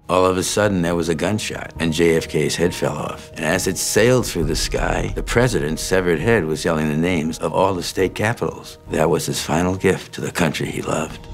All of a sudden, there was a gunshot, and JFK's head fell off. And as it sailed through the sky, the president's severed head was yelling the names of all the state capitals. That was his final gift to the country he loved.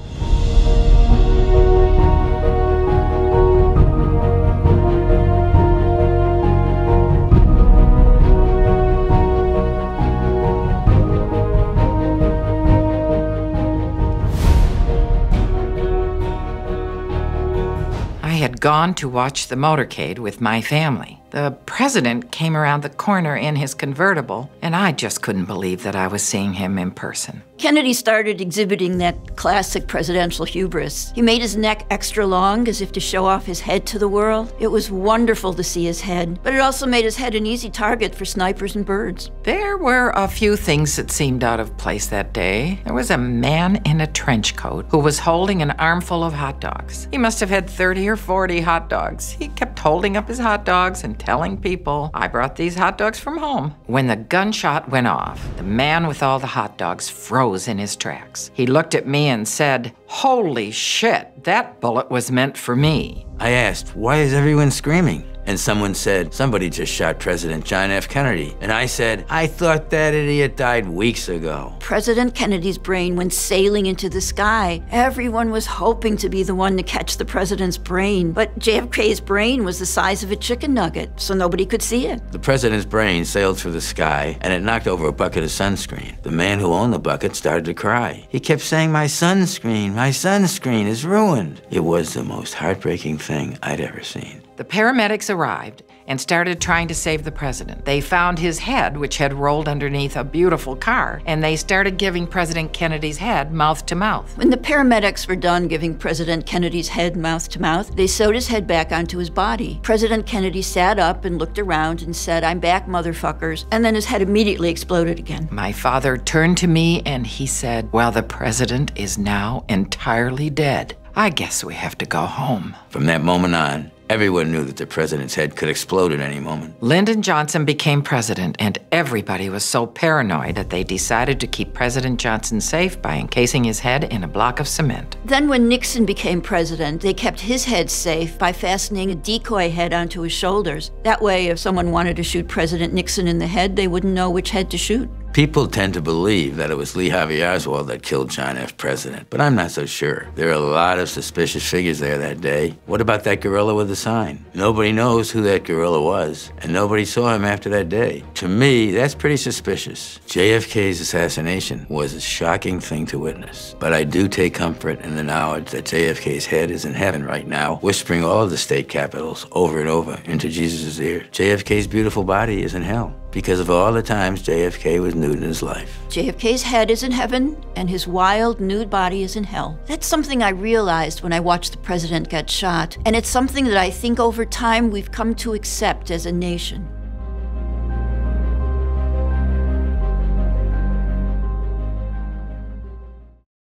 I had gone to watch the motorcade with my family. The president came around the corner in his convertible, and I just couldn't believe that I was seeing him in person. Kennedy started exhibiting that classic presidential hubris. He made his neck extra long as if to show off his head to the world. It was wonderful to see his head, but it also made his head an easy target for snipers and birds. There were a few things that seemed out of place that day. There was a man in a trench coat who was holding an armful of hot dogs. He must have had 30 or 40 hot dogs. He kept holding up his hot dogs and telling people, "I brought these hot dogs from home." When the gunshot went off, the man with all the hot dogs froze in his tracks. He looked at me and said, "Holy shit, that bullet was meant for me." I asked, "Why is everyone screaming?" And someone said, "Somebody just shot President John F. Kennedy." And I said, "I thought that idiot died weeks ago." President Kennedy's brain went sailing into the sky. Everyone was hoping to be the one to catch the president's brain, but JFK's brain was the size of a chicken nugget, so nobody could see it. The president's brain sailed through the sky, and it knocked over a bucket of sunscreen. The man who owned the bucket started to cry. He kept saying, my sunscreen is ruined." It was the most heartbreaking thing I'd ever seen. The paramedics arrived and started trying to save the president. They found his head, which had rolled underneath a beautiful car, and they started giving President Kennedy's head mouth to mouth. When the paramedics were done giving President Kennedy's head mouth to mouth, they sewed his head back onto his body. President Kennedy sat up and looked around and said, "I'm back, motherfuckers," and then his head immediately exploded again. My father turned to me and he said, "Well, the president is now entirely dead. I guess we have to go home." From that moment on, everyone knew that the president's head could explode at any moment. Lyndon Johnson became president, and everybody was so paranoid that they decided to keep President Johnson safe by encasing his head in a block of cement. Then when Nixon became president, they kept his head safe by fastening a decoy head onto his shoulders. That way, if someone wanted to shoot President Nixon in the head, they wouldn't know which head to shoot. People tend to believe that it was Lee Harvey Oswald that killed John F. President, but I'm not so sure. There are a lot of suspicious figures there that day. What about that gorilla with the sign? Nobody knows who that gorilla was, and nobody saw him after that day. To me, that's pretty suspicious. JFK's assassination was a shocking thing to witness, but I do take comfort in the knowledge that JFK's head is in heaven right now, whispering all of the state capitals over and over into Jesus' ear. JFK's beautiful body is in hell, because of all the times JFK was nude in his life. JFK's head is in heaven, and his wild, nude body is in hell. That's something I realized when I watched the president get shot, and it's something that I think over time we've come to accept as a nation.